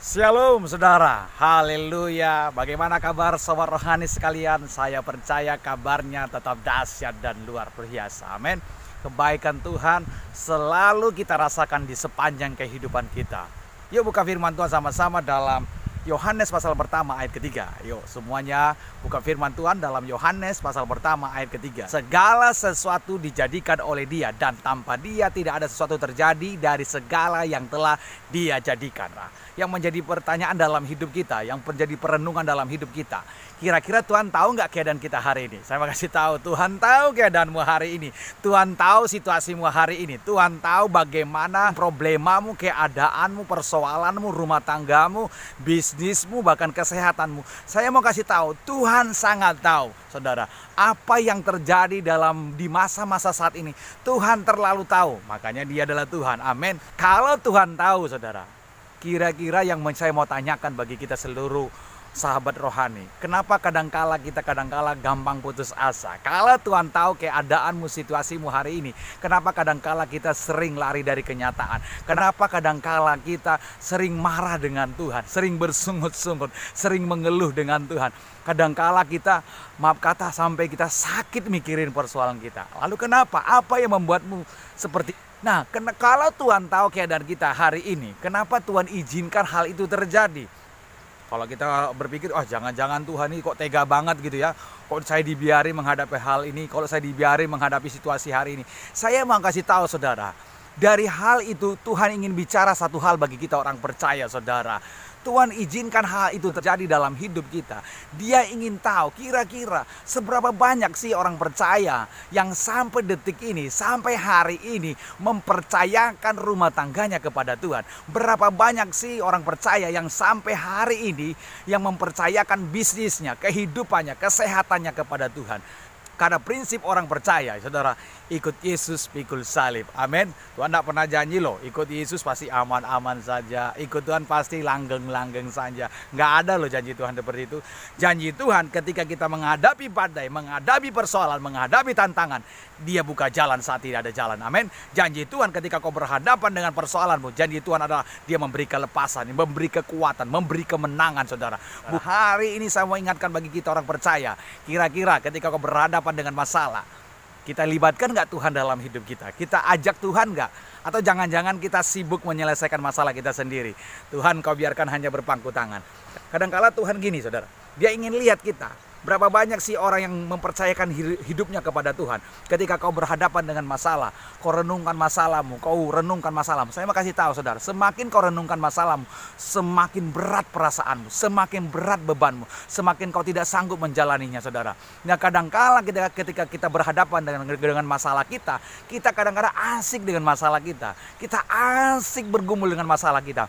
Shalom saudara, haleluya. Bagaimana kabar sobat rohani sekalian? Saya percaya kabarnya tetap dahsyat dan luar biasa. Amin. Kebaikan Tuhan selalu kita rasakan di sepanjang kehidupan kita. Yuk buka firman Tuhan sama-sama dalam Yohanes pasal pertama ayat ketiga. Yuk semuanya buka firman Tuhan dalam Yohanes pasal pertama ayat ketiga. Segala sesuatu dijadikan oleh Dia, dan tanpa Dia tidak ada sesuatu terjadi dari segala yang telah Dia jadikan. Yang menjadi pertanyaan dalam hidup kita, yang menjadi perenungan dalam hidup kita, kira-kira Tuhan tahu nggak keadaan kita hari ini? Saya mau kasih tahu, Tuhan tahu keadaanmu hari ini. Tuhan tahu situasimu hari ini. Tuhan tahu bagaimana problemamu, keadaanmu, persoalanmu, rumah tanggamu, bisnismu, bahkan kesehatanmu. Saya mau kasih tahu, Tuhan sangat tahu, saudara, apa yang terjadi di masa-masa saat ini. Tuhan terlalu tahu, makanya Dia adalah Tuhan. Amin. Kalau Tuhan tahu, saudara, kira-kira yang saya mau tanyakan bagi kita seluruh sahabat rohani, kenapa kadangkala kita gampang putus asa? Kalau Tuhan tahu keadaanmu, situasimu hari ini, kenapa kadangkala kita sering lari dari kenyataan? Kenapa kadangkala kita sering marah dengan Tuhan, sering bersungut-sungut, sering mengeluh dengan Tuhan? Kadangkala kita, maaf kata, sampai kita sakit mikirin persoalan kita. Lalu kenapa? Apa yang membuatmu seperti Nah, kalau Tuhan tahu keadaan kita hari ini, kenapa Tuhan izinkan hal itu terjadi? Kalau kita berpikir, jangan-jangan Tuhan ini kok tega banget gitu ya. Kok saya dibiari menghadapi hal ini, kalau saya dibiari menghadapi situasi hari ini. Saya mau kasih tahu saudara, dari hal itu Tuhan ingin bicara satu hal bagi kita orang percaya saudara. Tuhan izinkan hal itu terjadi dalam hidup kita. Dia ingin tahu kira-kira seberapa banyak sih orang percaya yang sampai detik ini, sampai hari ini mempercayakan rumah tangganya kepada Tuhan. Berapa banyak sih orang percaya yang sampai hari ini yang mempercayakan bisnisnya, kehidupannya, kesehatannya kepada Tuhan. Karena prinsip orang percaya, saudara, ikut Yesus pikul salib. Amin. Tuhan tidak pernah janji loh, ikut Yesus pasti aman-aman saja. Ikut Tuhan pasti langgeng-langgeng saja. Nggak ada loh janji Tuhan seperti itu. Janji Tuhan ketika kita menghadapi badai, menghadapi persoalan, menghadapi tantangan, Dia buka jalan saat tidak ada jalan. Amin. Janji Tuhan ketika kau berhadapan dengan persoalanmu, janji Tuhan adalah Dia memberi kelepasan, memberi kekuatan, memberi kemenangan, saudara. Hari ini saya mau ingatkan bagi kita orang percaya, kira-kira ketika kau berhadapan dengan masalah, kita libatkan nggak Tuhan dalam hidup kita? Kita ajak Tuhan nggak? Atau jangan-jangan kita sibuk menyelesaikan masalah kita sendiri? Tuhan, kau biarkan hanya berpangku tangan. Kadangkala Tuhan gini saudara, Dia ingin lihat kita. Berapa banyak sih orang yang mempercayakan hidupnya kepada Tuhan. Ketika kau berhadapan dengan masalah, kau renungkan masalahmu, Saya mau kasih tahu saudara, semakin kau renungkan masalahmu, semakin berat perasaanmu, semakin berat bebanmu, semakin kau tidak sanggup menjalaninya saudara. Nah kadangkala ketika kita berhadapan dengan masalah kita kadang-kadang asik dengan masalah kita. Kita asik bergumul dengan masalah kita.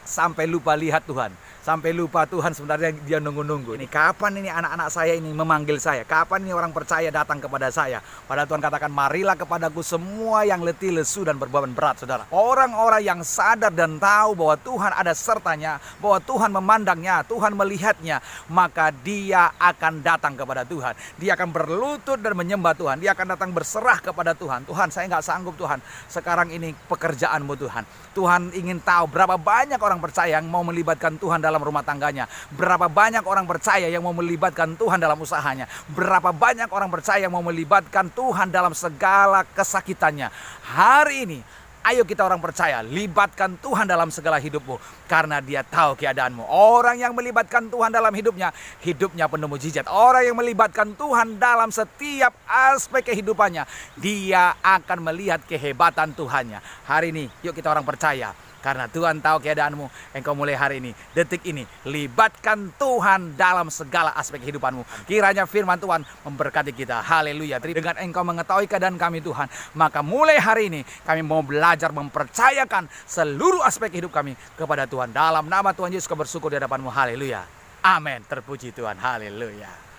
Sampai lupa lihat Tuhan. Sampai lupa Tuhan sebenarnya Dia nunggu-nunggu. Ini kapan ini anak-anak saya ini memanggil saya? Kapan ini orang percaya datang kepada saya? Padahal Tuhan katakan, marilah kepadaku semua yang letih, lesu, dan berbeban berat, saudara. Orang-orang yang sadar dan tahu bahwa Tuhan ada sertanya, bahwa Tuhan memandangnya, Tuhan melihatnya, maka dia akan datang kepada Tuhan. Dia akan berlutut dan menyembah Tuhan. Dia akan datang berserah kepada Tuhan. Tuhan, saya nggak sanggup Tuhan. Sekarang ini pekerjaanmu Tuhan. Tuhan ingin tahu berapa banyak orang percaya yang mau melibatkan Tuhan dalam rumah tangganya. Berapa banyak orang percaya yang mau melibatkan Tuhan dalam usahanya. Berapa banyak orang percaya yang mau melibatkan Tuhan dalam segala kesakitannya. Hari ini, ayo kita orang percaya, libatkan Tuhan dalam segala hidupmu. Karena Dia tahu keadaanmu. Orang yang melibatkan Tuhan dalam hidupnya penuh mujizat. Orang yang melibatkan Tuhan dalam setiap aspek kehidupannya, dia akan melihat kehebatan Tuhannya. Hari ini, yuk kita orang percaya. Karena Tuhan tahu keadaanmu, engkau mulai hari ini, detik ini, libatkan Tuhan dalam segala aspek kehidupanmu. Kiranya firman Tuhan memberkati kita. Haleluya. Dengan engkau mengetahui keadaan kami Tuhan, maka mulai hari ini kami mau belajar mempercayakan seluruh aspek hidup kami kepada Tuhan. Dalam nama Tuhan Yesus kau bersyukur di hadapanmu. Haleluya. Amin. Terpuji Tuhan. Haleluya.